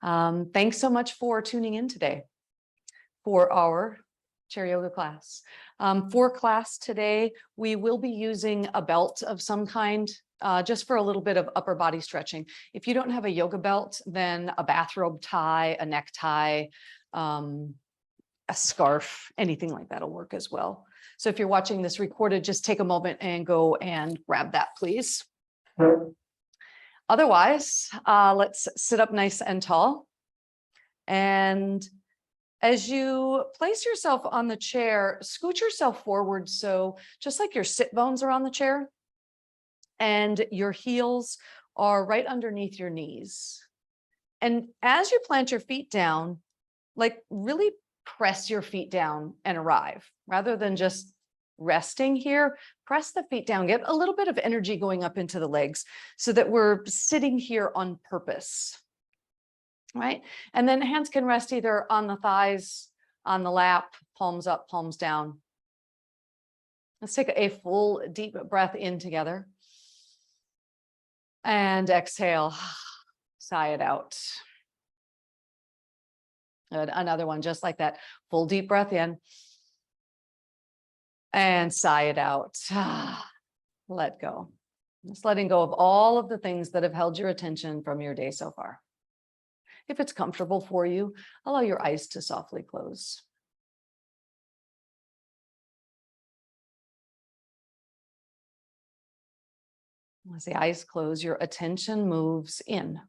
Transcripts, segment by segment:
Thanks so much for tuning in today for our chair yoga class. For class today, we will be using a belt of some kind, just for a little bit of upper body stretching. If you don't have a yoga belt, then a bathrobe tie, a necktie, a scarf, anything like that will work as well. So if you're watching this recorded, just take a moment and go and grab that, please. Otherwise, let's sit up nice and tall. And as you place yourself on the chair, scoot yourself forward. So just like your sit bones are on the chair and your heels are right underneath your knees. And as you plant your feet down, like really press your feet down and arrive rather than just resting here. Press the feet down, get a little bit of energy going up into the legs so that we're sitting here on purpose. Right? And then hands can rest either on the thighs, on the lap, palms up, palms down. Let's take a full deep breath in together. And exhale, sigh it out. Good. Another one just like that. Full deep breath in. And sigh it out. Let go. Just letting go of all of the things that have held your attention from your day so far. If it's comfortable for you, allow your eyes to softly close. As the eyes close, your attention moves in.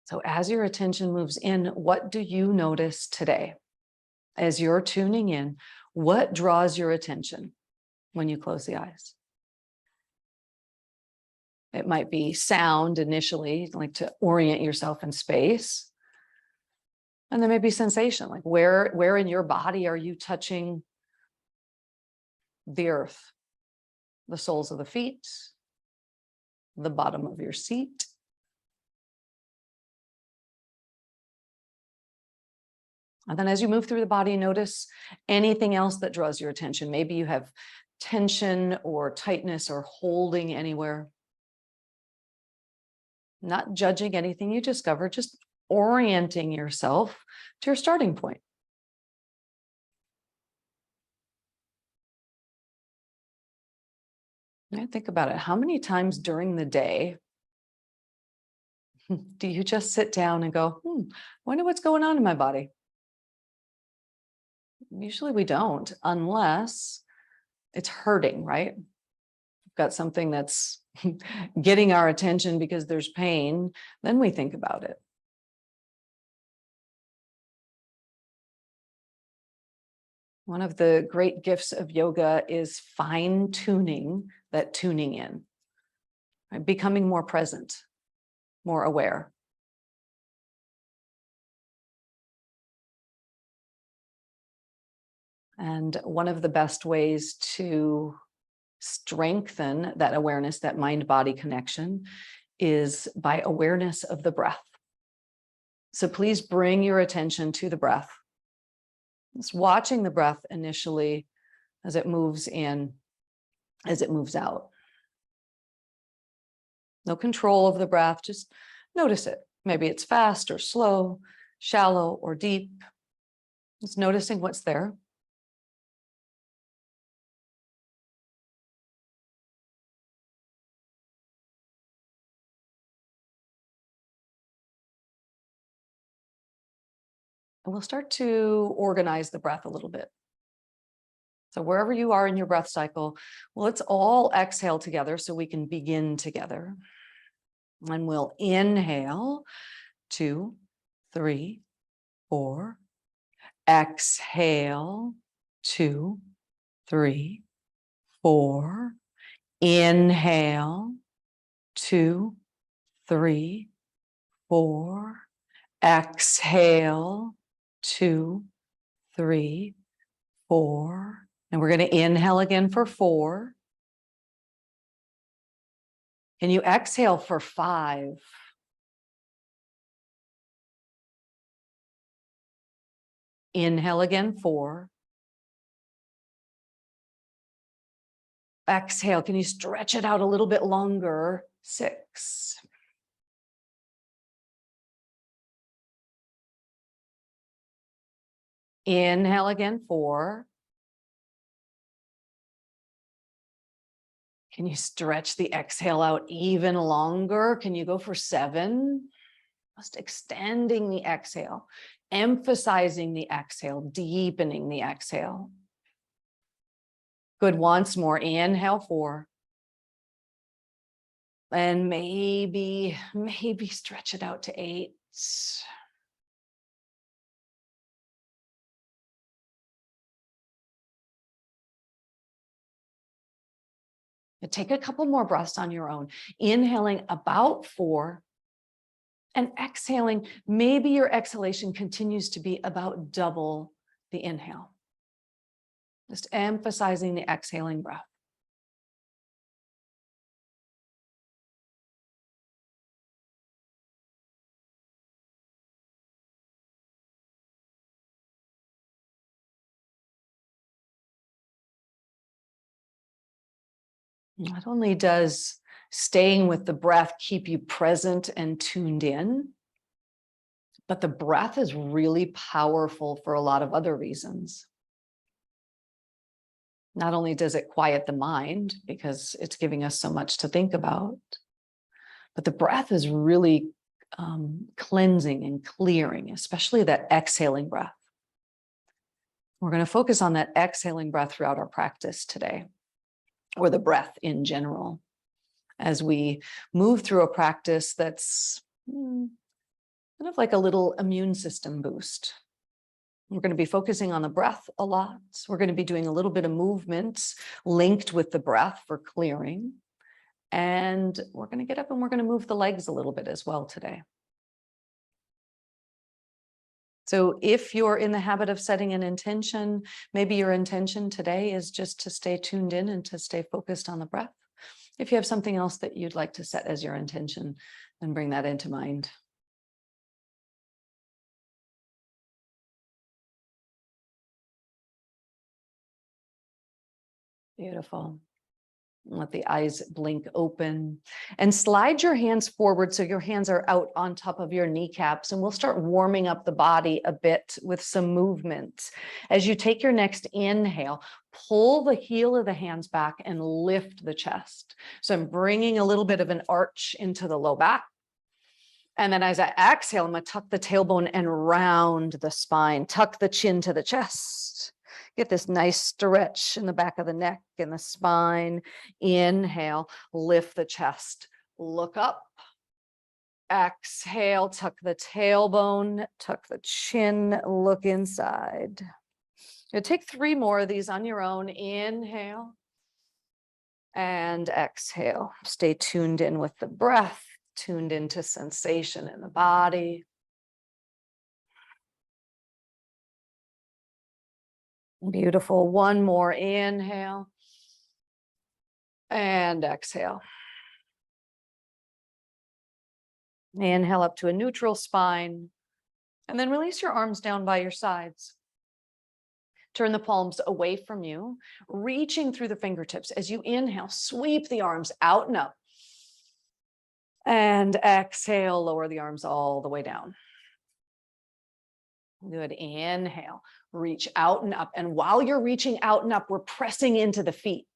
So as your attention moves in, what do you notice today? As you're tuning in, what draws your attention when you close the eyes? It might be sound initially, like to orient yourself in space. And there may be sensation, like where in your body are you touching the earth? The soles of the feet, the bottom of your seat. And then as you move through the body, notice anything else that draws your attention. Maybe you have tension or tightness or holding anywhere. Not judging anything you discover, just orienting yourself to your starting point. Now think about it. How many times during the day do you just sit down and go, wonder what's going on in my body? Usually we don't, unless it's hurting, right? We've got something that's getting our attention because there's pain, then we think about it. One of the great gifts of yoga is fine-tuning that tuning in, right? Becoming more present, more aware. And one of the best ways to strengthen that awareness, that mind-body connection, is by awareness of the breath. So please bring your attention to the breath. Just watching the breath initially as it moves in, as it moves out. No control of the breath, just notice it. Maybe it's fast or slow, shallow or deep. Just noticing what's there. And we'll start to organize the breath a little bit. So wherever you are in your breath cycle, well, let's all exhale together so we can begin together. And we'll inhale, 2, 3, 4. Exhale, 2, 3, 4. Inhale, 2, 3, 4. Exhale, 2, 3, 4. And we're going to inhale again for 4. And you exhale for 5. Inhale again, 4. Exhale. Can you stretch it out a little bit longer? 6. Inhale again, 4. Can you stretch the exhale out even longer? Can you go for 7? Just extending the exhale, emphasizing the exhale, deepening the exhale. Good. Once more. Inhale, 4. And maybe stretch it out to 8. Take a couple more breaths on your own. Inhaling about 4 and exhaling. Maybe your exhalation continues to be about double the inhale. Just emphasizing the exhaling breath. Not only does staying with the breath keep you present and tuned in, but the breath is really powerful for a lot of other reasons. Not only does it quiet the mind because it's giving us so much to think about, but the breath is really cleansing and clearing, especially that exhaling breath. We're going to focus on that exhaling breath throughout our practice today, or the breath in general, as we move through a practice that's kind of like a little immune system boost. We're going to be focusing on the breath a lot. We're going to be doing a little bit of movements linked with the breath for clearing. And we're going to get up and we're going to move the legs a little bit as well today. So if you're in the habit of setting an intention, maybe your intention today is just to stay tuned in and to stay focused on the breath. If you have something else that you'd like to set as your intention, then bring that into mind. Beautiful. Let the eyes blink open and slide your hands forward so your hands are out on top of your kneecaps, and we'll start warming up the body a bit with some movement. As you take your next inhale, pull the heel of the hands back and lift the chest. So I'm bringing a little bit of an arch into the low back. And then as I exhale, I'm going to tuck the tailbone and round the spine, tuck the chin to the chest. Get this nice stretch in the back of the neck and the spine. Inhale, lift the chest, look up. Exhale, tuck the tailbone, tuck the chin, look inside. You'll take 3 more of these on your own. Inhale and exhale. Stay tuned in with the breath, tuned into sensation in the body. Beautiful. One more. Inhale and exhale. Inhale up to a neutral spine, and then release your arms down by your sides. Turn the palms away from you, reaching through the fingertips. As you inhale, sweep the arms out and up. And exhale, lower the arms all the way down. Good. Inhale, reach out and up. And while you're reaching out and up, we're pressing into the feet.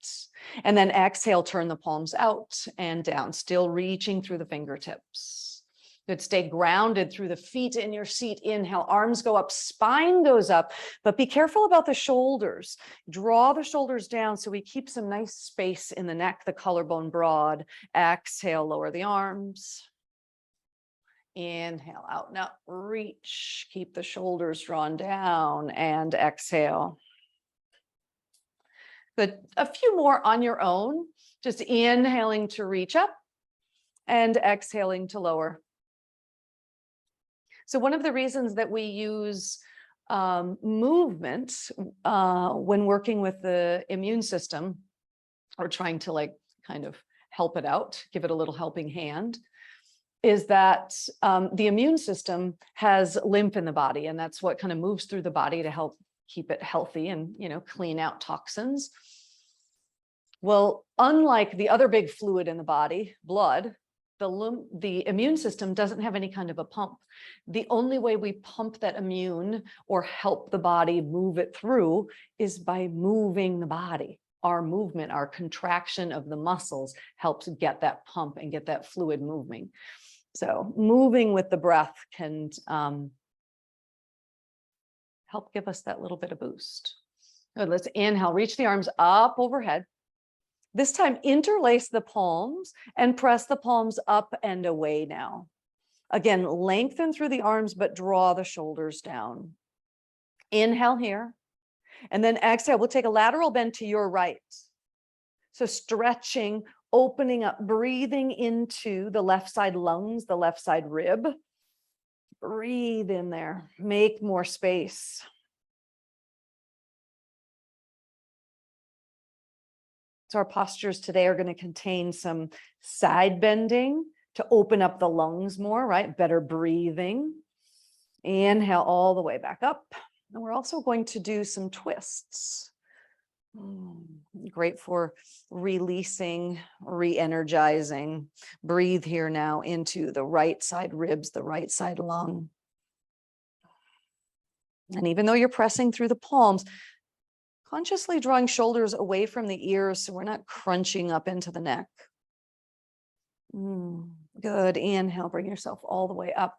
And then exhale, turn the palms out and down, still reaching through the fingertips. Good. Stay grounded through the feet in your seat. Inhale, arms go up, spine goes up, but be careful about the shoulders. Draw the shoulders down so we keep some nice space in the neck, the collarbone broad. Exhale, lower the arms. Inhale, out and up, reach, keep the shoulders drawn down, and exhale. Good. A few more on your own, just inhaling to reach up and exhaling to lower. So one of the reasons that we use movement when working with the immune system, or trying to kind of help it out, give it a little helping hand, is that the immune system has lymph in the body, and that's what kind of moves through the body to help keep it healthy and, clean out toxins. Well, unlike the other big fluid in the body, blood, the immune system doesn't have any kind of a pump. The only way we pump that immune or help the body move it through is by moving the body. Our movement, our contraction of the muscles helps get that pump and get that fluid moving. So moving with the breath can help give us that little bit of boost. Good, let's inhale, reach the arms up overhead. This time, interlace the palms and press the palms up and away now. Again, lengthen through the arms, but draw the shoulders down. Inhale here, and then exhale. We'll take a lateral bend to your right. So stretching, opening up, breathing into the left side lungs, the left side rib. Breathe in there, make more space. So our postures today are going to contain some side bending to open up the lungs more, right? Better breathing. Inhale all the way back up. And we're also going to do some twists. Great for releasing, re-energizing. Breathe here now into the right side ribs, the right side lung. And even though you're pressing through the palms, consciously drawing shoulders away from the ears so we're not crunching up into the neck. Good. Inhale, bring yourself all the way up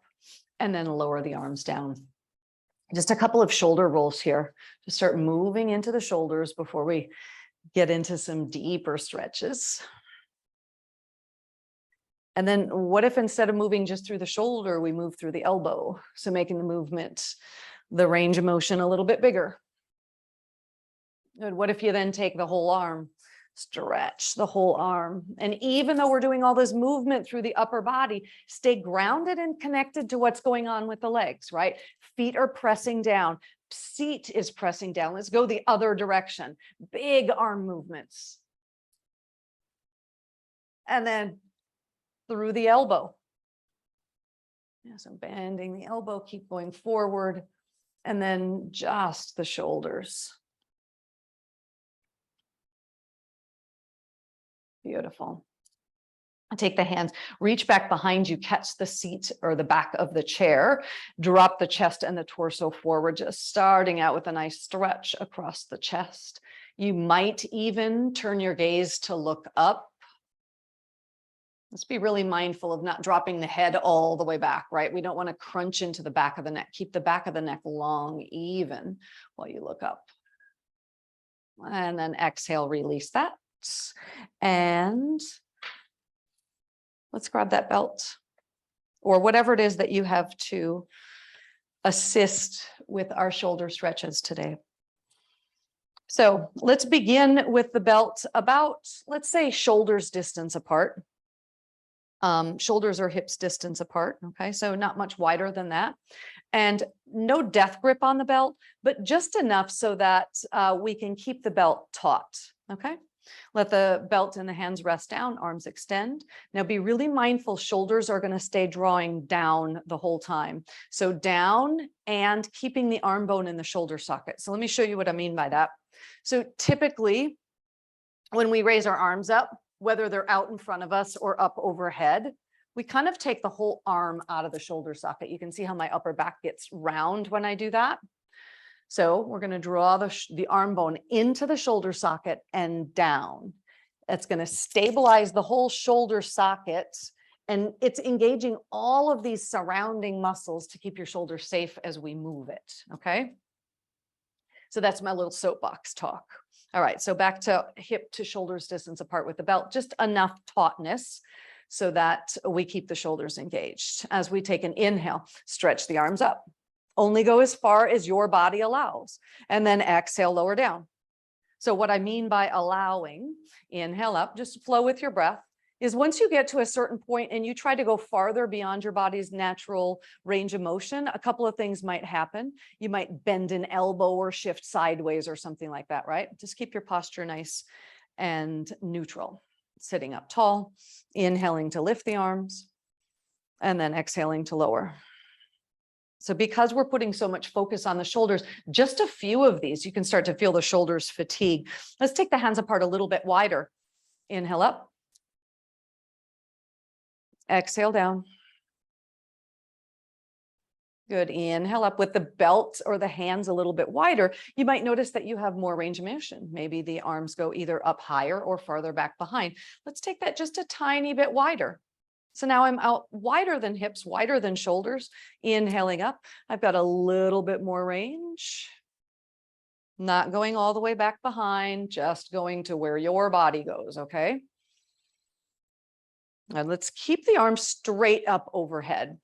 and then lower the arms down. Just a couple of shoulder rolls here to start moving into the shoulders before we get into some deeper stretches. And then what if instead of moving just through the shoulder, we move through the elbow? So making the movement, the range of motion a little bit bigger. Good. What if you then take the whole arm, stretch the whole arm? And even though we're doing all this movement through the upper body, stay grounded and connected to what's going on with the legs, right? Feet are pressing down. Seat is pressing down. Let's go the other direction. Big arm movements. And then through the elbow. Yeah, so bending the elbow, keep going forward. And then just the shoulders. Beautiful. Take the hands, reach back behind you, catch the seat or the back of the chair, drop the chest and the torso forward, just starting out with a nice stretch across the chest. You might even turn your gaze to look up. Let's be really mindful of not dropping the head all the way back, right? We don't want to crunch into the back of the neck. Keep the back of the neck long, even while you look up. And then exhale, release that. And let's grab that belt or whatever it is that you have to assist with our shoulder stretches today. So let's begin with the belt about, let's say, shoulders distance apart. Shoulders or hips distance apart. Okay, so not much wider than that. And no death grip on the belt, but just enough so that we can keep the belt taut. Okay. Let the belt in the hands rest down, arms extend. Now be really mindful, shoulders are going to stay drawing down the whole time. So down and keeping the arm bone in the shoulder socket. So let me show you what I mean by that. So typically, when we raise our arms up, whether they're out in front of us or up overhead, we kind of take the whole arm out of the shoulder socket. You can see how my upper back gets round when I do that. So we're going to draw the arm bone into the shoulder socket and down. That's going to stabilize the whole shoulder socket. And it's engaging all of these surrounding muscles to keep your shoulder safe as we move it. Okay. So that's my little soapbox talk. All right. So back to hip to shoulders distance apart with the belt, just enough tautness so that we keep the shoulders engaged. As we take an inhale, stretch the arms up. Only go as far as your body allows. And then exhale, lower down. So what I mean by allowing, inhale up, just flow with your breath, is once you get to a certain point and you try to go farther beyond your body's natural range of motion, a couple of things might happen. You might bend an elbow or shift sideways or something like that, right? Just keep your posture nice and neutral. Sitting up tall, inhaling to lift the arms, and then exhaling to lower. So because we're putting so much focus on the shoulders, just a few of these, you can start to feel the shoulders fatigue. Let's take the hands apart a little bit wider. Inhale up. Exhale down. Good. Inhale up with the belt or the hands a little bit wider. You might notice that you have more range of motion. Maybe the arms go either up higher or farther back behind. Let's take that just a tiny bit wider. So now I'm out wider than hips, wider than shoulders. Inhaling up. I've got a little bit more range. Not going all the way back behind, just going to where your body goes, okay? And let's keep the arms straight up overhead.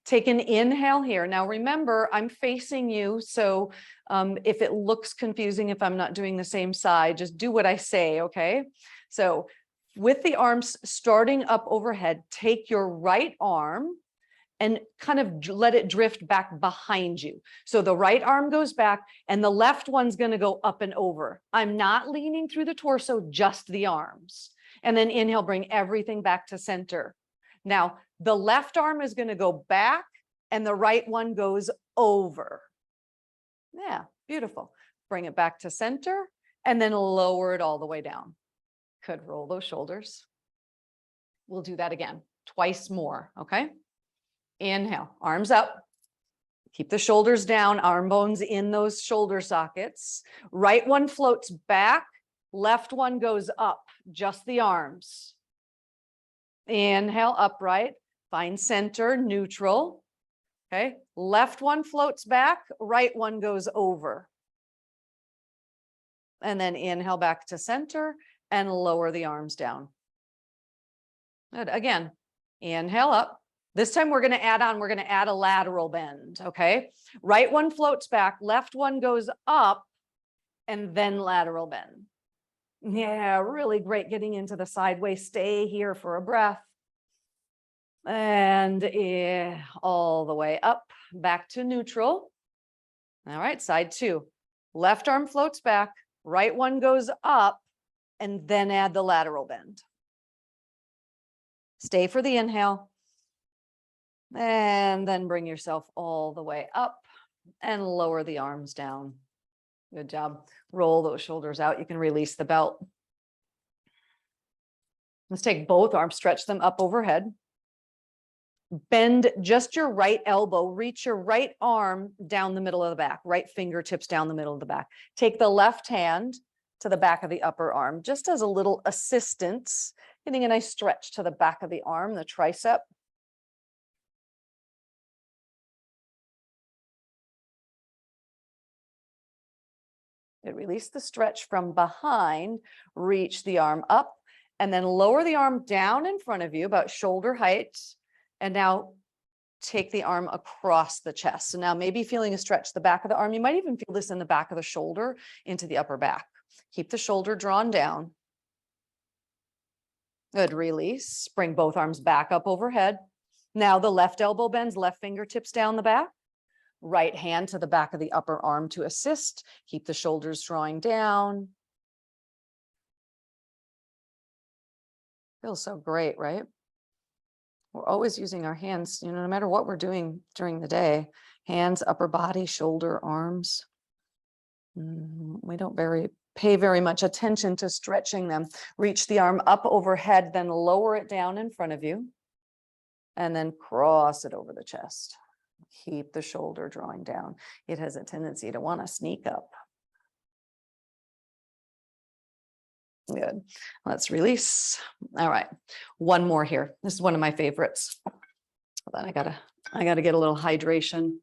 Take an inhale here. Now remember, I'm facing you, so if it looks confusing, if I'm not doing the same side, just do what I say, okay? So with the arms starting up overhead, take your right arm and kind of let it drift back behind you. So the right arm goes back and the left one's going to go up and over. I'm not leaning through the torso, just the arms. And then inhale, bring everything back to center. Now, the left arm is going to go back and the right one goes over. Yeah, beautiful. Bring it back to center and then lower it all the way down. Could roll those shoulders. We'll do that again, twice more, okay? Inhale, arms up. Keep the shoulders down, arm bones in those shoulder sockets. Right one floats back, left one goes up, just the arms. Inhale, upright, find center, neutral. Okay, left one floats back, right one goes over. And then inhale back to center and lower the arms down. Good. Again, inhale up. This time we're going to add a lateral bend, okay? Right one floats back, left one goes up, and then lateral bend. Yeah, really great getting into the sideways. Stay here for a breath. And all the way up, back to neutral. All right, side two. Left arm floats back, right one goes up, and then add the lateral bend. Stay for the inhale. And then bring yourself all the way up and lower the arms down. Good job. Roll those shoulders out. You can release the belt. Let's take both arms, stretch them up overhead. Bend just your right elbow, reach your right arm down the middle of the back, right fingertips down the middle of the back. Take the left hand to the back of the upper arm, just as a little assistance, getting a nice stretch to the back of the arm, the tricep. Release the stretch from behind, reach the arm up, and then lower the arm down in front of you, about shoulder height. And now take the arm across the chest. So now maybe feeling a stretch the back of the arm. You might even feel this in the back of the shoulder into the upper back. Keep the shoulder drawn down. Good, release. Bring both arms back up overhead. Now the left elbow bends, left fingertips down the back. Right hand to the back of the upper arm to assist. Keep the shoulders drawing down. Feels so great, right? We're always using our hands, no matter what we're doing during the day. Hands, upper body, shoulder, arms. We don't pay very much attention to stretching them. Reach the arm up overhead, then lower it down in front of you. And then cross it over the chest. Keep the shoulder drawing down. It has a tendency to want to sneak up. Good. Let's release. All right. One more here. This is one of my favorites. Hold on, I gotta get a little hydration.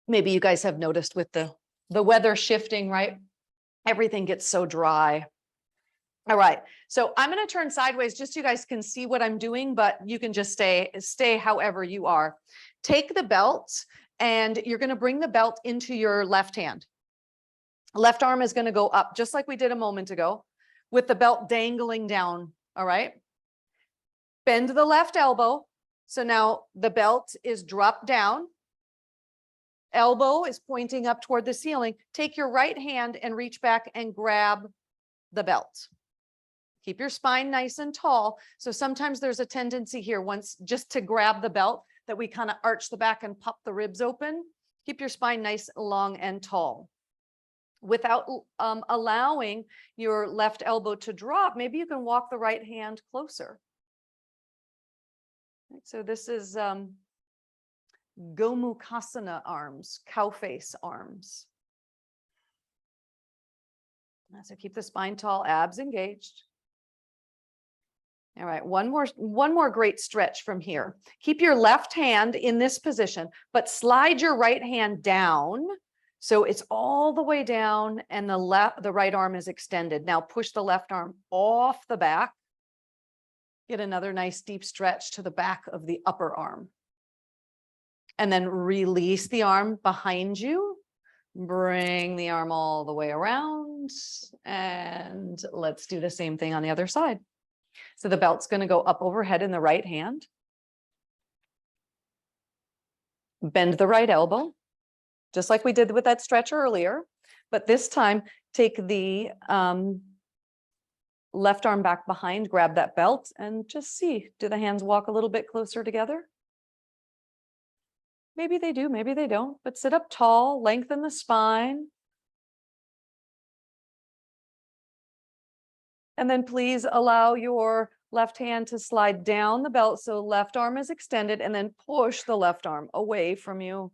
Maybe you guys have noticed with the weather shifting, right? Everything gets so dry. All right. So I'm going to turn sideways just so you guys can see what I'm doing, but you can just stay however you are. Take the belt and you're going to bring the belt into your left hand. Left arm is going to go up just like we did a moment ago with the belt dangling down. All right. Bend the left elbow. So now the belt is dropped down. Elbow is pointing up toward the ceiling. Take your right hand and reach back and grab the belt. Keep your spine nice and tall. So sometimes there's a tendency here just to grab the belt. that we kind of arch the back and pop the ribs open. Keep your spine nice, long, and tall. Without allowing your left elbow to drop, maybe you can walk the right hand closer. So this is Gomukhasana arms, cow face arms. So keep the spine tall, abs engaged. All right, one more great stretch from here. Keep your left hand in this position, but slide your right hand down so it's all the way down and the right arm is extended. Now push the left arm off the back. Get another nice deep stretch to the back of the upper arm. And then release the arm behind you. Bring the arm all the way around. And let's do the same thing on the other side. So the belt's going to go up overhead in the right hand. Bend the right elbow, just like we did with that stretch earlier. But this time, take the left arm back behind, grab that belt, and just see, do the hands walk a little bit closer together? Maybe they do, maybe they don't, but sit up tall, lengthen the spine. And then please allow your left hand to slide down the belt so left arm is extended, and then push the left arm away from you.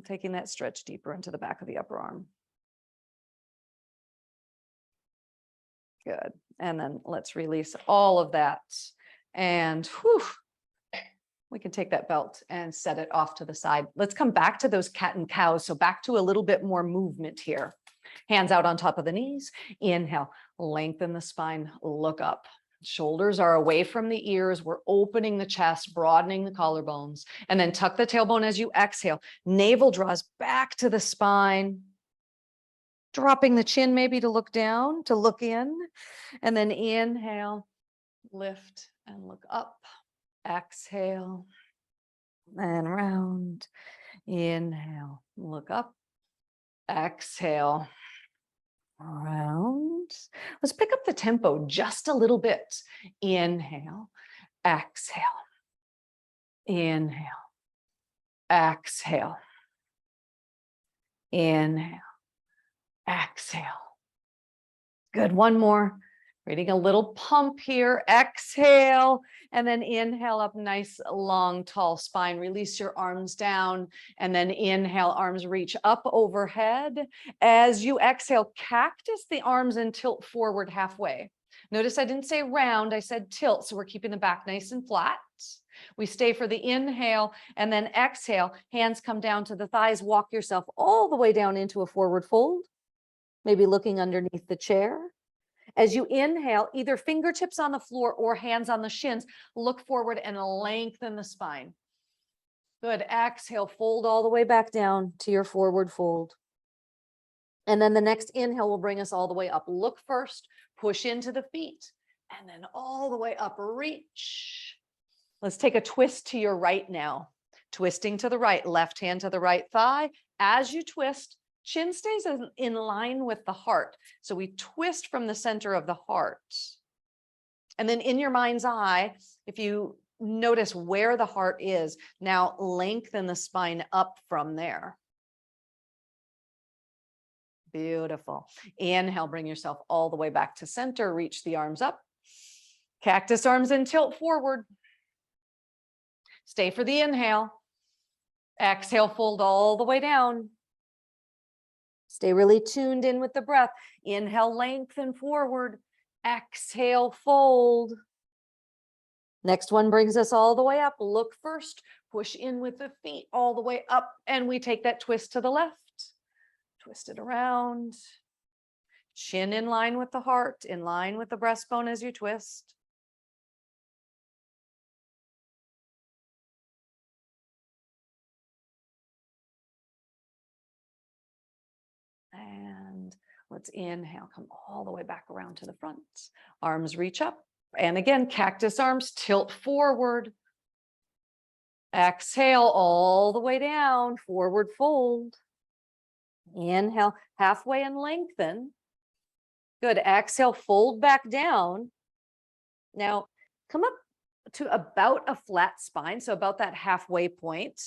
Taking that stretch deeper into the back of the upper arm. Good. And then let's release all of that. And whew, we can take that belt and set it off to the side. Let's come back to those cat and cows. So back to a little bit more movement here. Hands out on top of the knees. Inhale, lengthen the spine, look up. Shoulders are away from the ears. We're opening the chest, broadening the collarbones, and then tuck the tailbone as you exhale. Navel draws back to the spine. Dropping the chin maybe to look down, to look in, and then inhale, lift and look up. Exhale and round. Inhale, look up. Exhale, round. Let's pick up the tempo just a little bit. Inhale, exhale, inhale, exhale, inhale, exhale. Good, one more. Creating a little pump here. Exhale, and then inhale up, nice, long, tall spine. Release your arms down, and then inhale, arms reach up overhead. As you exhale, cactus the arms and tilt forward halfway. Notice I didn't say round, I said tilt, so we're keeping the back nice and flat. We stay for the inhale, and then exhale. Hands come down to the thighs. Walk yourself all the way down into a forward fold, maybe looking underneath the chair. As you inhale, either fingertips on the floor or hands on the shins, look forward and lengthen the spine. Good. Exhale, fold all the way back down to your forward fold. And then the next inhale will bring us all the way up. Look first, push into the feet, and then all the way up, reach. Let's take a twist to your right now. Twisting to the right, left hand to the right thigh. As you twist, chin stays in line with the heart. So we twist from the center of the heart. And then in your mind's eye, if you notice where the heart is, now lengthen the spine up from there. Beautiful. Inhale, bring yourself all the way back to center. Reach the arms up. Cactus arms and tilt forward. Stay for the inhale. Exhale, fold all the way down. Stay really tuned in with the breath. Inhale, lengthen forward. Exhale, fold. Next one brings us all the way up. Look first, push in with the feet all the way up, and we take that twist to the left. Twist it around. Chin in line with the heart, in line with the breastbone as you twist. And let's inhale, come all the way back around to the front. Arms reach up. And again, cactus arms, tilt forward. Exhale all the way down, forward fold. Inhale, halfway and lengthen. Good. Exhale, fold back down. Now, come up to about a flat spine, so about that halfway point,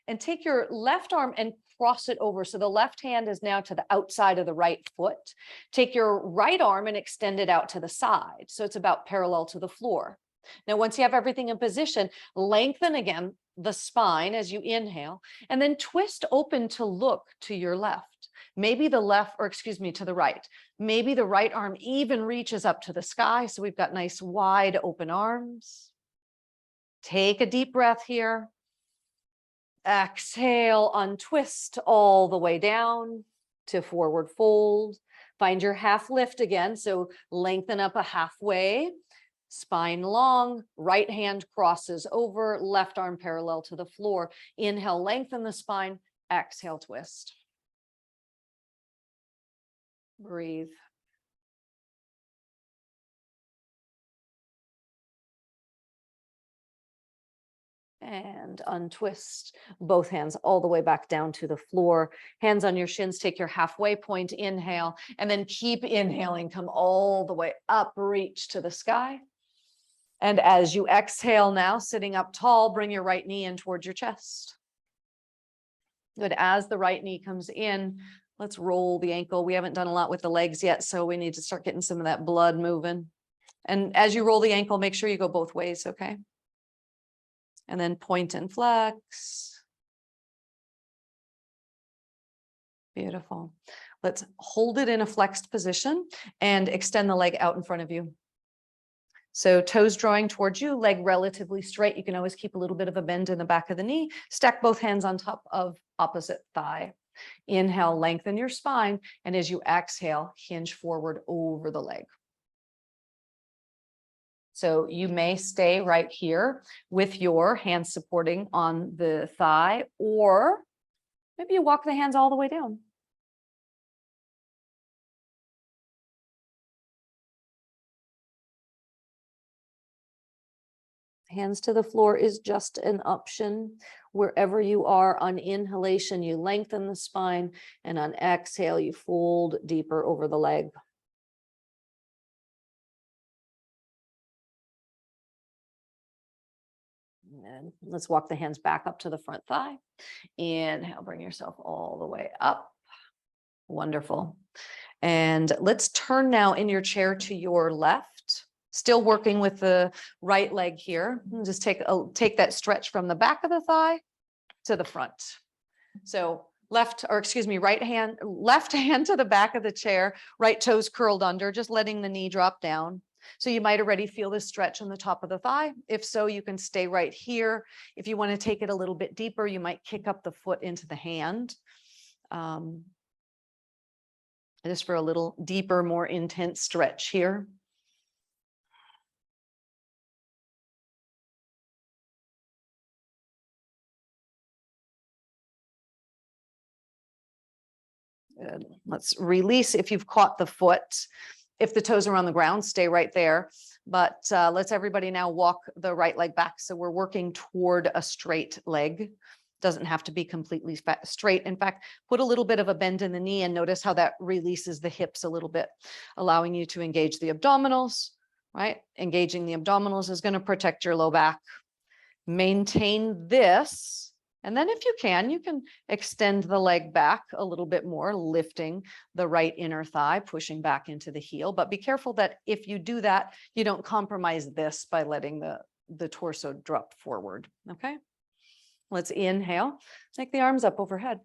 and take your left arm and cross it over. So the left hand is now to the outside of the right foot. Take your right arm and extend it out to the side. So it's about parallel to the floor. Now, once you have everything in position, lengthen again the spine as you inhale, and then twist open to look to your left. Maybe the left, or excuse me, to the right. Maybe the right arm even reaches up to the sky. So we've got nice wide open arms. Take a deep breath here. Exhale, untwist all the way down to forward fold. Find your half lift again. So lengthen up a halfway, spine long, right hand crosses over, left arm parallel to the floor. Inhale, lengthen the spine, exhale, twist. Breathe. And untwist both hands all the way back down to the floor. Hands on your shins, take your halfway point, inhale, and then keep inhaling, come all the way up, reach to the sky. And as you exhale now, sitting up tall, bring your right knee in towards your chest. Good. As the right knee comes in, let's roll the ankle. We haven't done a lot with the legs yet, so we need to start getting some of that blood moving. And as you roll the ankle, make sure you go both ways, okay? And then point and flex. Beautiful. Let's hold it in a flexed position and extend the leg out in front of you. So toes drawing towards you, leg relatively straight. You can always keep a little bit of a bend in the back of the knee. Stack both hands on top of opposite thigh. Inhale, lengthen your spine. And as you exhale, hinge forward over the leg. So you may stay right here with your hands supporting on the thigh, or maybe you walk the hands all the way down. Hands to the floor is just an option. Wherever you are, on inhalation, you lengthen the spine, and on exhale, you fold deeper over the leg. And let's walk the hands back up to the front thigh. Inhale, bring yourself all the way up. Wonderful. And let's turn now in your chair to your left. Still working with the right leg here. Just take that stretch from the back of the thigh to the front. So left hand to the back of the chair, right toes curled under, just letting the knee drop down. So you might already feel this stretch on the top of the thigh. If so, you can stay right here. If you want to take it a little bit deeper, you might kick up the foot into the hand. Just for a little deeper, more intense stretch here. Good. Let's release if you've caught the foot. If the toes are on the ground, stay right there. But let's everybody now walk the right leg back. So we're working toward a straight leg. Doesn't have to be completely straight. In fact, put a little bit of a bend in the knee and notice how that releases the hips a little bit, allowing you to engage the abdominals, right? Engaging the abdominals is going to protect your low back. Maintain this. And then if you can extend the leg back a little bit more, lifting the right inner thigh, pushing back into the heel. But be careful that if you do that, you don't compromise this by letting the torso drop forward, okay? Let's inhale, take the arms up overhead.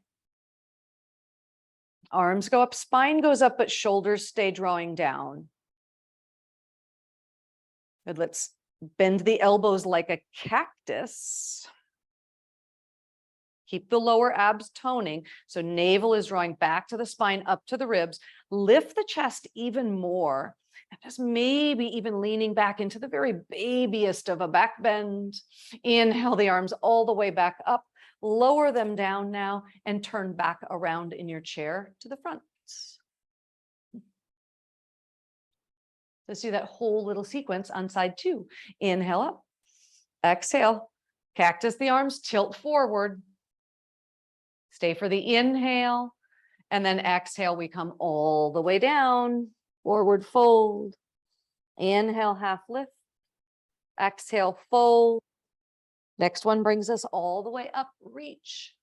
Arms go up, spine goes up, but shoulders stay drawing down. Good, let's bend the elbows like a cactus. Keep the lower abs toning. So navel is drawing back to the spine, up to the ribs. Lift the chest even more. And just maybe even leaning back into the very babiest of a back bend. Inhale the arms all the way back up. Lower them down now and turn back around in your chair to the front. Let's do that whole little sequence on side 2. Inhale up. Exhale. Cactus the arms, tilt forward. Stay for the inhale, and then exhale, we come all the way down, forward fold. Inhale, half lift. Exhale, fold. Next one brings us all the way up, reach.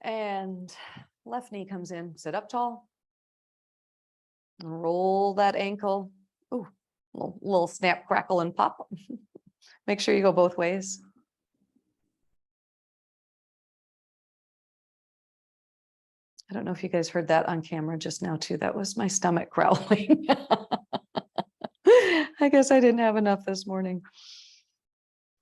And left knee comes in, sit up tall. Roll that ankle. Ooh, little snap, crackle, and pop. Make sure you go both ways. I don't know if you guys heard that on camera just now too. That was my stomach growling. I guess I didn't have enough this morning.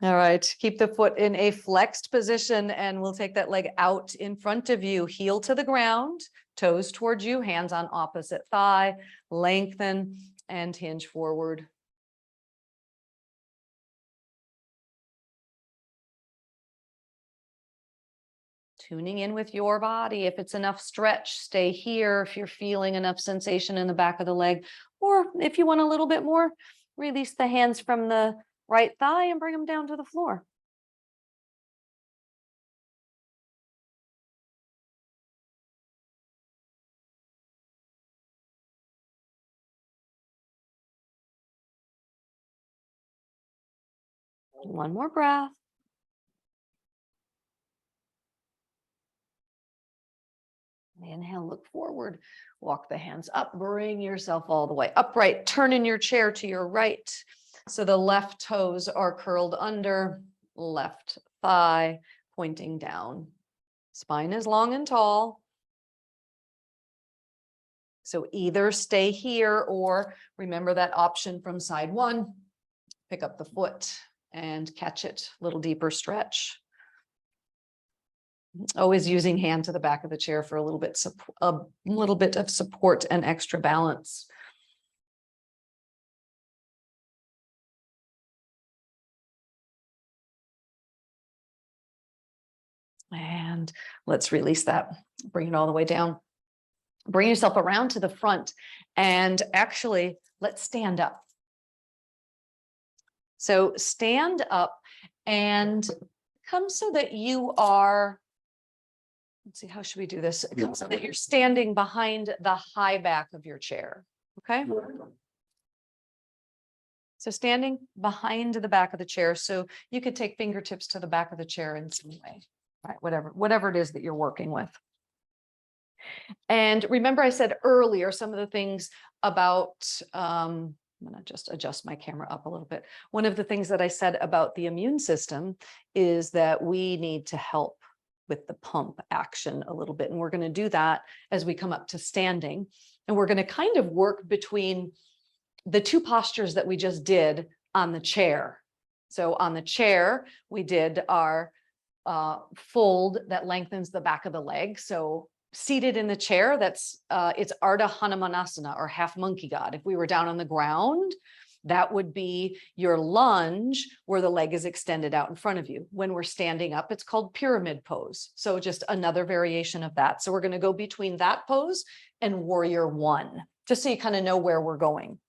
All right, keep the foot in a flexed position and we'll take that leg out in front of you, heel to the ground, toes towards you, hands on opposite thigh, lengthen and hinge forward. Tuning in with your body. If it's enough stretch, stay here. If you're feeling enough sensation in the back of the leg, or if you want a little bit more, release the hands from the right thigh and bring them down to the floor. One more breath. Inhale, look forward, walk the hands up, bring yourself all the way upright, turn in your chair to your right. So the left toes are curled under, left thigh pointing down. Spine is long and tall. So either stay here or remember that option from side one, pick up the foot and catch it, a little deeper stretch. Always using hand to the back of the chair for a little bit of support and extra balance. And let's release that. Bring it all the way down. Bring yourself around to the front and actually let's stand up. So stand up and come so that you are, let's see, how should we do this? Come so that you're standing behind the high back of your chair, okay? So standing behind the back of the chair, so you could take fingertips to the back of the chair in some way, right? Whatever it is that you're working with. And remember I said earlier, some of the things about, I'm going to just adjust my camera up a little bit. One of the things that I said about the immune system is that we need to help with the pump action a little bit. And we're going to do that as we come up to standing. And we're going to kind of work between the two postures that we just did on the chair. So on the chair, we did our fold that lengthens the back of the leg. So seated in the chair, that's it's Ardha Hanumanasana or half monkey god. If we were down on the ground, that would be your lunge where the leg is extended out in front of you. When we're standing up, it's called pyramid pose. So just another variation of that. So we're going to go between that pose and warrior one, just so you kind of know where we're going.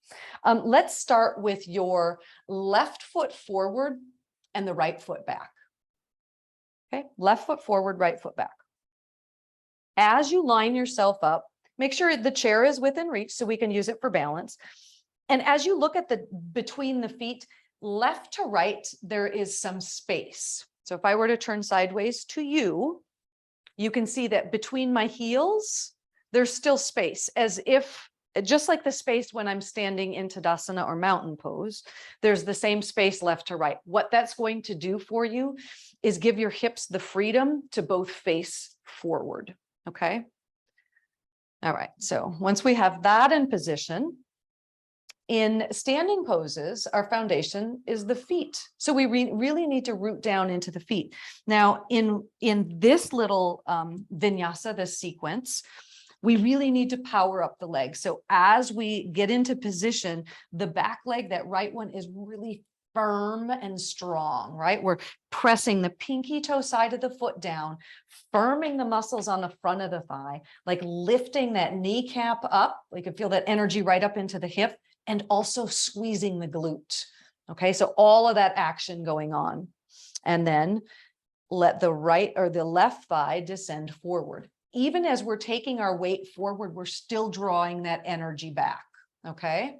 Let's start with your left foot forward and the right foot back. Okay, left foot forward, right foot back. As you line yourself up, make sure the chair is within reach so we can use it for balance. And as you look at the between the feet, left to right, there is some space. So if I were to turn sideways to you, you can see that between my heels, there's still space, as if just like the space when I'm standing in Tadasana or mountain pose, there's the same space left to right. What that's going to do for you is give your hips the freedom to both face forward. Okay. All right. So once we have that in position, in standing poses, our foundation is the feet. So we really need to root down into the feet. Now, in this little vinyasa, this sequence, we really need to power up the leg. So as we get into position, the back leg, that right one, is really firm and strong, right? We're pressing the pinky toe side of the foot down, firming the muscles on the front of the thigh, like lifting that kneecap up. We can feel that energy right up into the hip, and also squeezing the glute. Okay, so all of that action going on. And then let the right or the left thigh descend forward. Even as we're taking our weight forward, we're still drawing that energy back. Okay.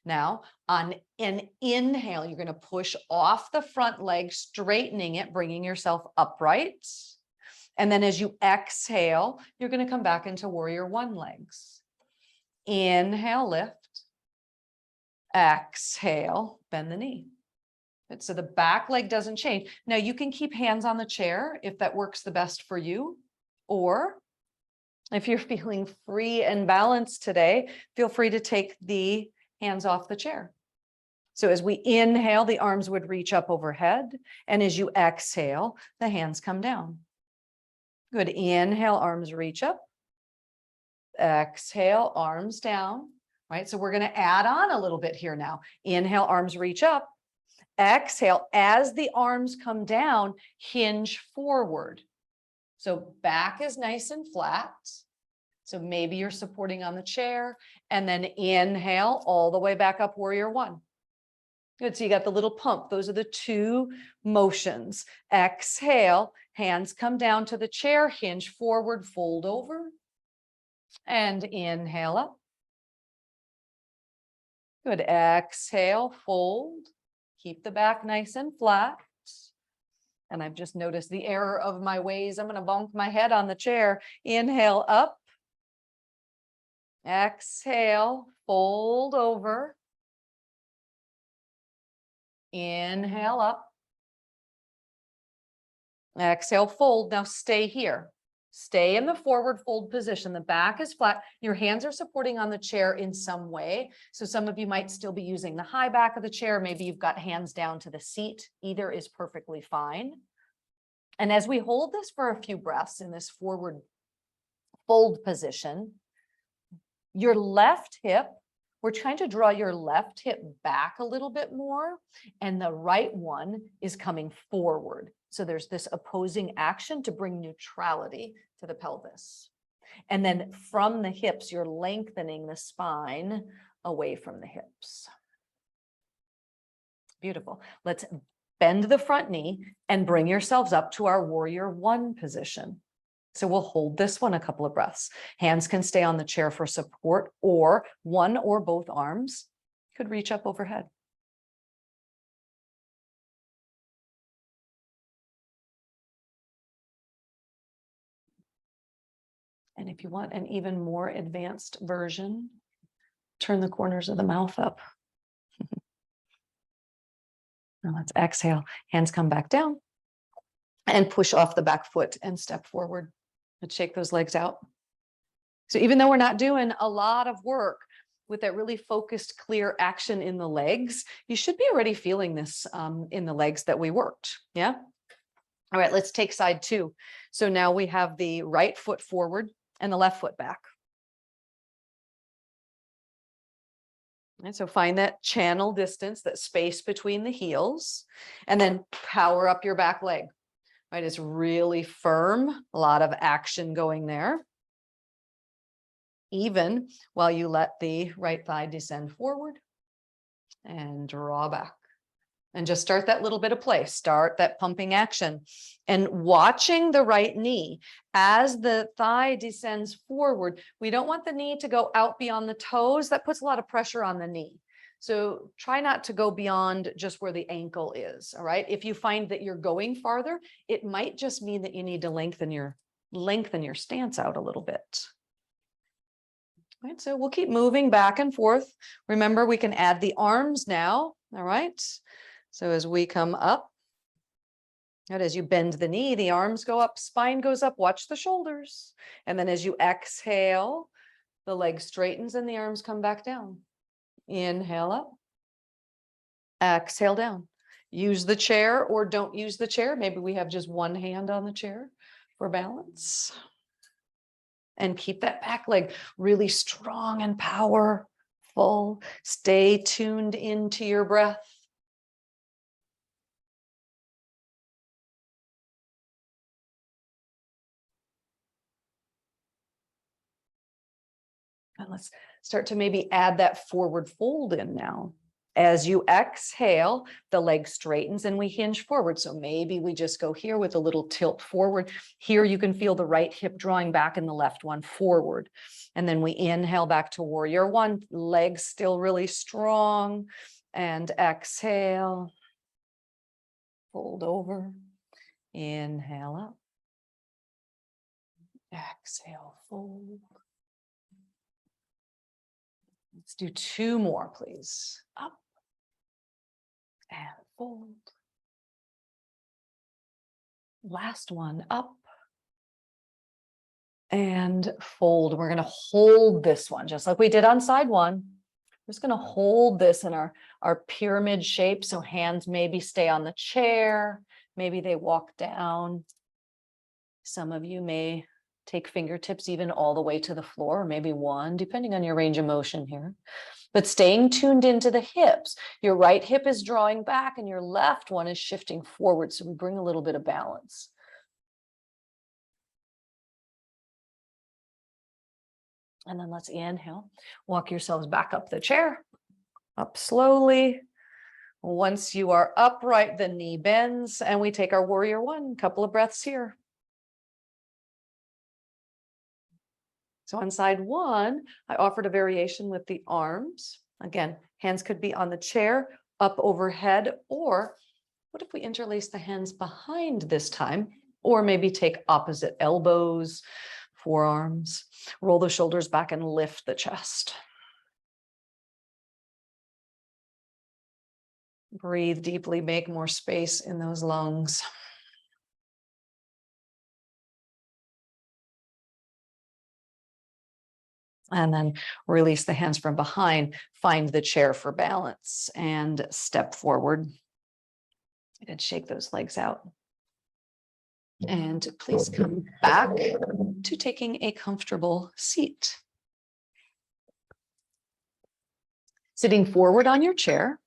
Now on an inhale, you're going to push off the front leg, straightening it, bringing yourself upright. And then as you exhale, you're going to come back into warrior one legs. Inhale, lift. Exhale, bend the knee. So the back leg doesn't change. Now you can keep hands on the chair if that works the best for you, or if you're feeling free and balanced today, feel free to take the hands off the chair. So as we inhale, the arms would reach up overhead. And as you exhale, the hands come down. Good. Inhale, arms reach up. Exhale, arms down. Right. So we're going to add on a little bit here now. Inhale, arms reach up. Exhale, as the arms come down, hinge forward. So back is nice and flat. So maybe you're supporting on the chair, and then inhale all the way back up, warrior one. Good. So you got the little pump. Those are the two motions. Exhale, hands come down to the chair, hinge forward, fold over, and inhale up. Good. Exhale, fold. Keep the back nice and flat. And I've just noticed the error of my ways. I'm going to bonk my head on the chair. Inhale up. Exhale, fold over. Inhale up. Exhale, fold. Now stay here. Stay in the forward fold position. The back is flat. Your hands are supporting on the chair in some way. So some of you might still be using the high back of the chair. Maybe you've got hands down to the seat. Either is perfectly fine. And as we hold this for a few breaths in this forward fold position, your left hip, we're trying to draw your left hip back a little bit more, and the right one is coming forward. So there's this opposing action to bring neutrality to the pelvis. And then from the hips, you're lengthening the spine away from the hips. Beautiful. Let's bend the front knee and bring yourselves up to our warrior one position. So we'll hold this one a couple of breaths. Hands can stay on the chair for support, or one or both arms could reach up overhead. And if you want an even more advanced version, turn the corners of the mouth up. Now let's exhale. Hands come back down and push off the back foot and step forward. Let's shake those legs out. So even though we're not doing a lot of work with that really focused, clear action in the legs, you should be already feeling this in the legs that we worked. Yeah. All right, let's take side two. So now we have the right foot forward and the left foot back. And so find that channel distance, that space between the heels, and then power up your back leg. Right, it's really firm, a lot of action going there. Even while you let the right thigh descend forward and draw back. And just start that little bit of play, start that pumping action, and watching the right knee as the thigh descends forward. We don't want the knee to go out beyond the toes. That puts a lot of pressure on the knee. So try not to go beyond just where the ankle is. All right. If you find that you're going farther, it might just mean that you need to lengthen your stance out a little bit. Right, so we'll keep moving back and forth. Remember, we can add the arms now. All right. So as we come up, and as you bend the knee, the arms go up, spine goes up, watch the shoulders. And then as you exhale, the leg straightens and the arms come back down. Inhale up. Exhale down. Use the chair or don't use the chair. Maybe we have just one hand on the chair for balance. And keep that back leg really strong and powerful. Stay tuned into your breath. And let's start to maybe add that forward fold in now. As you exhale, the leg straightens and we hinge forward. So maybe we just go here with a little tilt forward. Here you can feel the right hip drawing back and the left one forward. And then we inhale back to warrior one, legs still really strong. And exhale, fold over, inhale up. Exhale, fold. Let's do two more, please. Up and fold. Last one, up and fold. We're going to hold this one just like we did on side one. We're just going to hold this in our pyramid shape. So hands maybe stay on the chair. Maybe they walk down. Some of you may take fingertips even all the way to the floor, or maybe one, depending on your range of motion here. But staying tuned into the hips. Your right hip is drawing back and your left one is shifting forward. So we bring a little bit of balance. And then let's inhale. Walk yourselves back up the chair, up slowly. Once you are upright, the knee bends and we take our warrior one. Couple of breaths here. So on side one, I offered a variation with the arms. Again, hands could be on the chair, up overhead, or what if we interlace the hands behind this time? Or maybe take opposite elbows, forearms, roll the shoulders back and lift the chest. Breathe deeply, make more space in those lungs. And then release the hands from behind, find the chair for balance and step forward. And shake those legs out. And please come back to taking a comfortable seat. Sitting forward on your chair.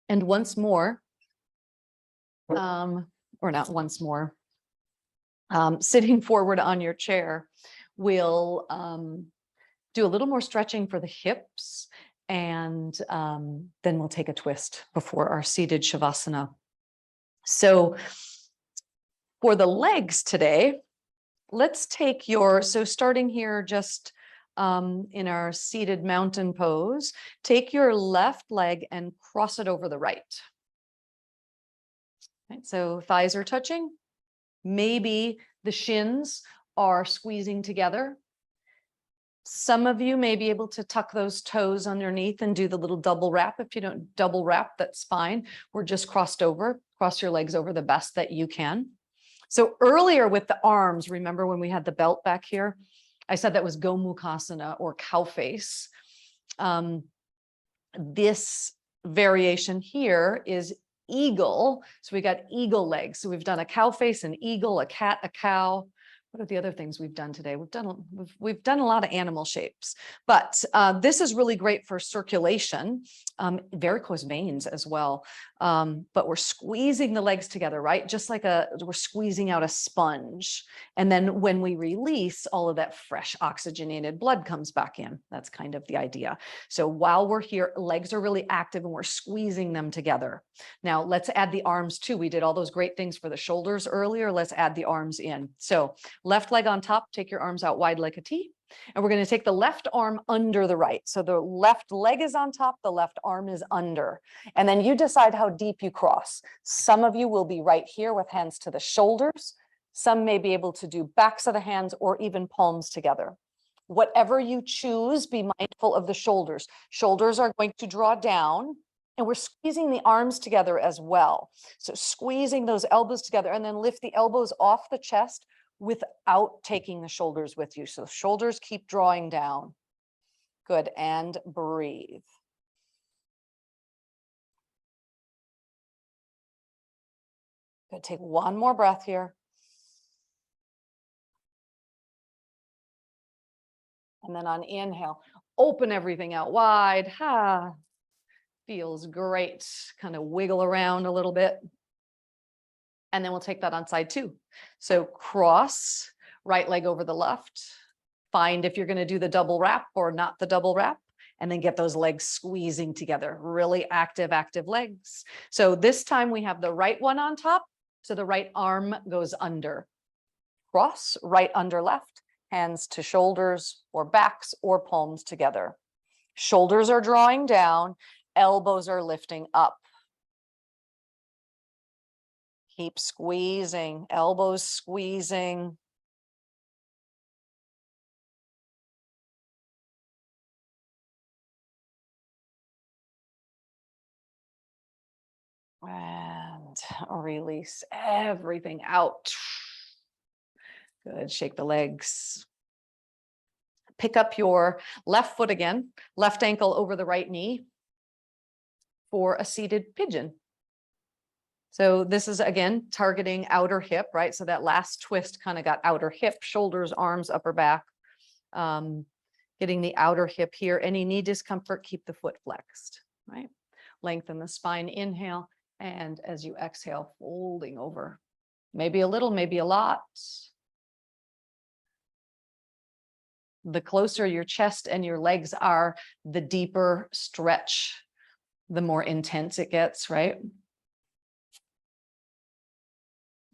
And once more, or not once more, sitting forward on your chair, we'll do a little more stretching for the hips, and then we'll take a twist before our seated Shavasana. So for the legs today, let's take so starting here just in our seated mountain pose, take your left leg and cross it over the right. Right, so thighs are touching. Maybe the shins are squeezing together. Some of you may be able to tuck those toes underneath and do the little double wrap. If you don't double wrap, that's fine. We're just crossed over. Cross your legs over the best that you can. So earlier with the arms, remember when we had the belt back here? I said that was Gomukhasana or cow face. This variation here is eagle. So we got eagle legs. So we've done a cow face, an eagle, a cat, a cow. What are the other things we've done today? We've done a lot of animal shapes, but this is really great for circulation, varicose veins as well. But we're squeezing the legs together, right? Just like we're squeezing out a sponge. And then when we release, all of that fresh oxygenated blood comes back in. That's kind of the idea. So while we're here, legs are really active and we're squeezing them together. Now let's add the arms too. We did all those great things for the shoulders earlier. Let's add the arms in. So left leg on top, take your arms out wide like a T. And we're going to take the left arm under the right. So the left leg is on top, the left arm is under. And then you decide how deep you cross. Some of you will be right here with hands to the shoulders. Some may be able to do backs of the hands or even palms together. Whatever you choose, be mindful of the shoulders. Shoulders are going to draw down. And we're squeezing the arms together as well. So squeezing those elbows together and then lift the elbows off the chest without taking the shoulders with you. So shoulders keep drawing down. Good, and breathe. Good, take one more breath here. And then on inhale, open everything out wide. Ha, feels great. Kind of wiggle around a little bit. And then we'll take that on side two. So cross, right leg over the left, Find if you're going to do the double wrap or not the double wrap, and then get those legs squeezing together. Really active, active legs. So this time we have the right one on top. So the right arm goes under. Cross, right under left, hands to shoulders or backs or palms together. Shoulders are drawing down, elbows are lifting up. Keep squeezing, elbows squeezing. And release everything out. Good, shake the legs. Pick up your left foot again, left ankle over the right knee for a seated pigeon. So this is again targeting outer hip, right? So that last twist kind of got outer hip, shoulders, arms, upper back. Getting the outer hip here. Any knee discomfort, keep the foot flexed, right? Lengthen the spine, inhale, and as you exhale, folding over. Maybe a little, maybe a lot. The closer your chest and your legs are, the deeper stretch, the more intense it gets, right?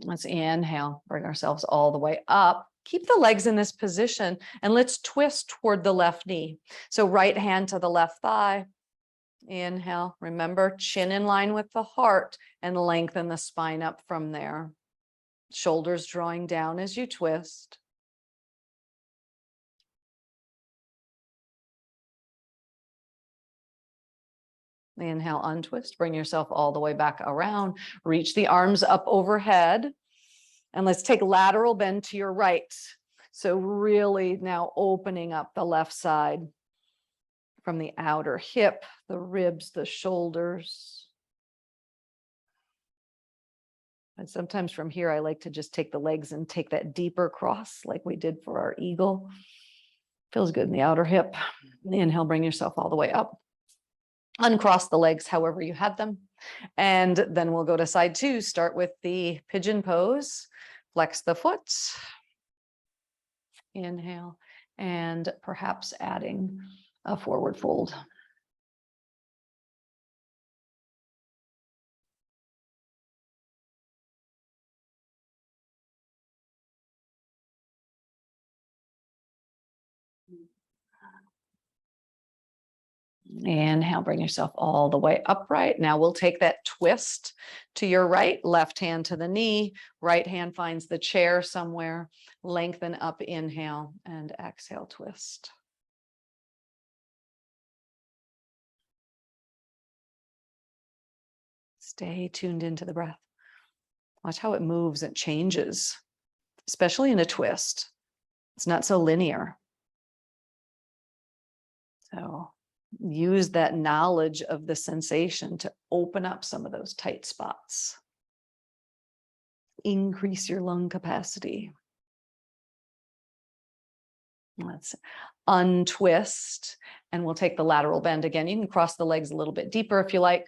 Let's inhale, bring ourselves all the way up. Keep the legs in this position and let's twist toward the left knee. So right hand to the left thigh. Inhale, remember chin in line with the heart and lengthen the spine up from there. Shoulders drawing down as you twist. Inhale, untwist, bring yourself all the way back around. Reach the arms up overhead. And let's take lateral bend to your right. So really now opening up the left side from the outer hip, the ribs, the shoulders. And sometimes from here, I like to just take the legs and take that deeper cross like we did for our eagle. Feels good in the outer hip. Inhale, bring yourself all the way up. Uncross the legs however you had them. And then we'll go to side two. Start with the pigeon pose. Flex the foot. Inhale. And perhaps adding a forward fold. Inhale, bring yourself all the way upright. Now we'll take that twist to your right, left hand to the knee, right hand finds the chair somewhere. Lengthen up, inhale, and exhale, twist. Stay tuned into the breath. Watch how it moves and changes, especially in a twist. It's not so linear. So use that knowledge of the sensation to open up some of those tight spots. Increase your lung capacity. Let's untwist and we'll take the lateral bend again. You can cross the legs a little bit deeper if you like.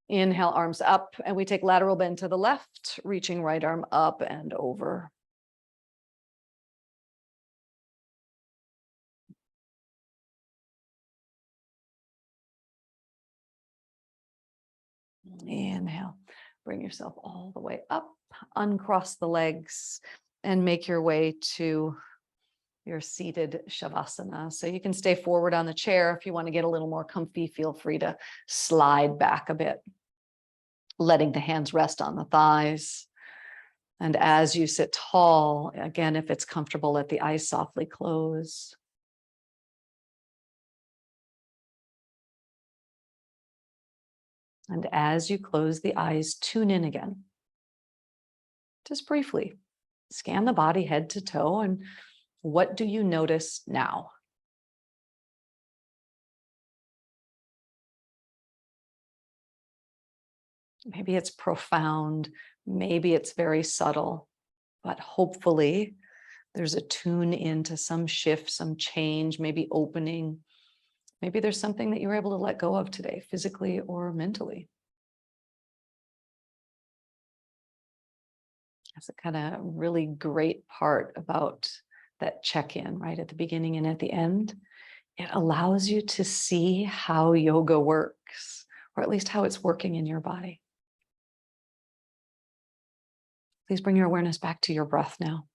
Inhale, arms up, and we take lateral bend to the left, reaching right arm up and over. Inhale, bring yourself all the way up, uncross the legs, and make your way to your seated Shavasana. So you can stay forward on the chair. If you want to get a little more comfy, feel free to slide back a bit, letting the hands rest on the thighs. And as you sit tall, again, if it's comfortable, let the eyes softly close. And as you close the eyes, tune in again. Just briefly, scan the body head to toe, and what do you notice now? Maybe it's profound, maybe it's very subtle, but hopefully there's a tune into some shift, some change, maybe opening. Maybe there's something that you were able to let go of today, physically or mentally. That's a kind of really great part about that check-in right at the beginning and at the end, it allows you to see how yoga works, or at least how it's working in your body. Please bring your awareness back to your breath now.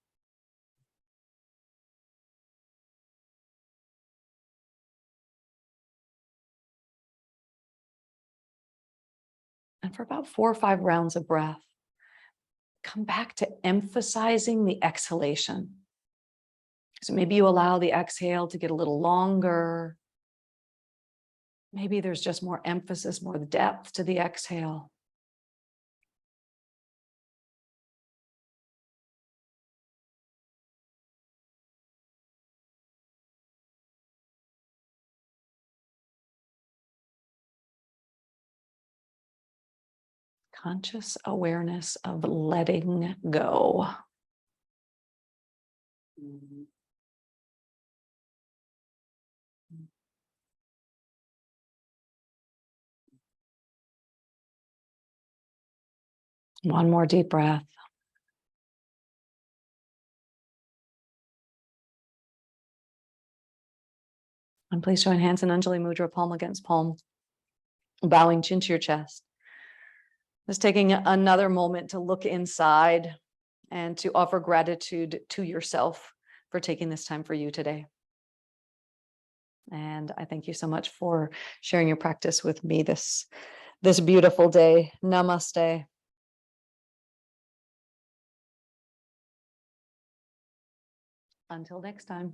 And for about 4 or 5 rounds of breath, come back to emphasizing the exhalation. So maybe you allow the exhale to get a little longer. Maybe there's just more emphasis, more depth to the exhale. Conscious awareness of letting go. One more deep breath. And please join hands in Anjali Mudra, palm against palm, bowing chin to your chest. Just taking another moment to look inside and to offer gratitude to yourself for taking this time for you today. And I thank you so much for sharing your practice with me this beautiful day. Namaste. Until next time.